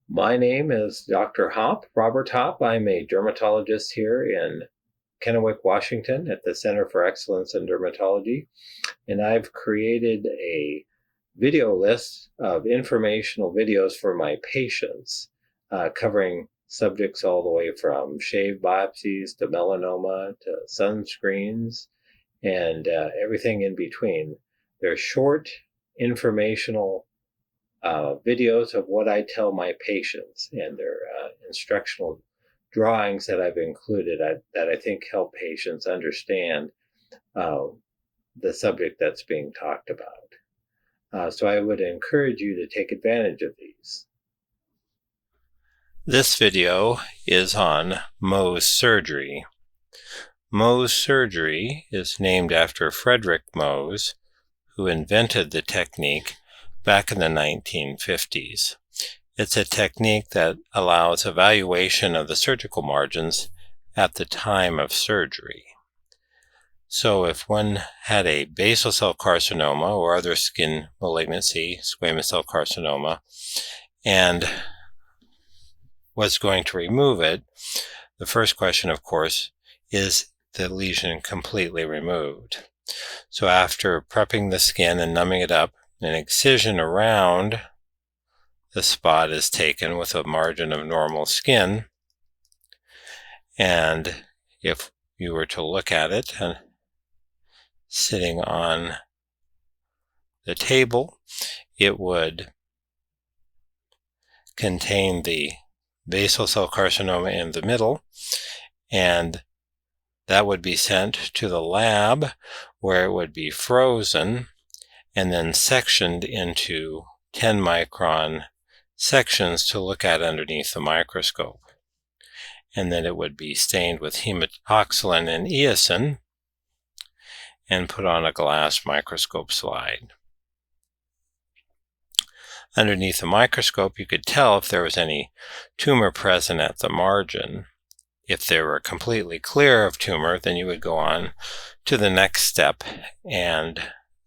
My name is Dr. Hopp, Robert Hopp. I'm a dermatologist here in Kennewick, Washington at the Center for Excellence in Dermatology. And I've created a video list of informational videos for my patients, covering subjects all the way from shave biopsies to melanoma to sunscreens and everything in between. They're short, informational videos of what I tell my patients, and their instructional drawings that I've included that I think help patients understand uh, the subject that's being talked about. So I would encourage you to take advantage of these. This video is on Mohs surgery. Mohs surgery is named after Frederick Mohs, who invented the technique back in the 1950s. It's a technique that allows evaluation of the surgical margins at the time of surgery. So if one had a basal cell carcinoma or other skin malignancy, squamous cell carcinoma, and was going to remove it, the first question, of course, is the lesion completely removed? So after prepping the skin and numbing it up, an excision around the spot is taken with a margin of normal skin, and if you were to look at it and sitting on the table, it would contain the basal cell carcinoma in the middle, and that would be sent to the lab where it would be frozen and then sectioned into 10 micron sections to look at underneath the microscope. And then it would be stained with hematoxylin and eosin and put on a glass microscope slide. Underneath the microscope, you could tell if there was any tumor present at the margin. If they were completely clear of tumor, then you would go on to the next step and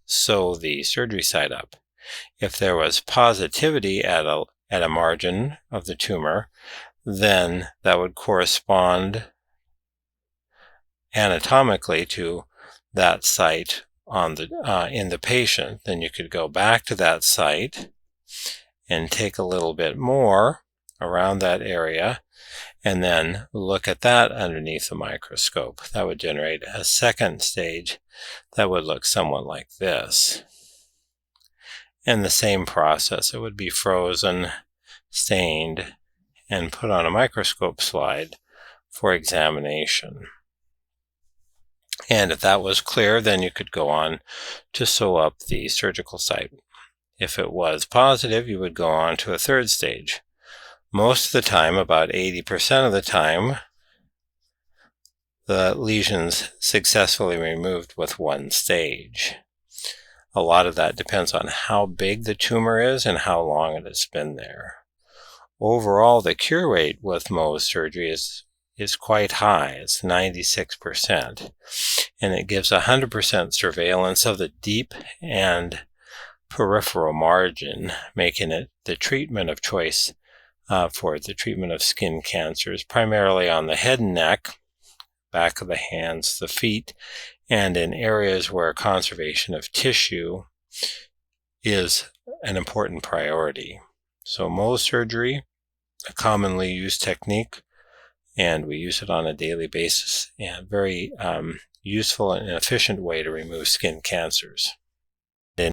sew the surgery site up. If there was positivity at a margin of the tumor, then that would correspond anatomically to that site on the in the patient. Then you could go back to that site and take a little bit more around that area and then look at that underneath the microscope. That would generate a second stage that would look somewhat like this. And the same process, it would be frozen, stained, and put on a microscope slide for examination. And if that was clear, then you could go on to sew up the surgical site. If it was positive, you would go on to a third stage. Most of the time, about 80% of the time, the lesion's successfully removed with one stage. A lot of that depends on how big the tumor is and how long it has been there. Overall, the cure rate with Mohs surgery is quite high. It's 96%. And it gives 100% surveillance of the deep and peripheral margin, making it the treatment of choice for the treatment of skin cancers, primarily on the head and neck, back of the hands, the feet, and in areas where conservation of tissue is an important priority. So Mohs surgery, a commonly used technique, and we use it on a daily basis, and very useful and efficient way to remove skin cancers.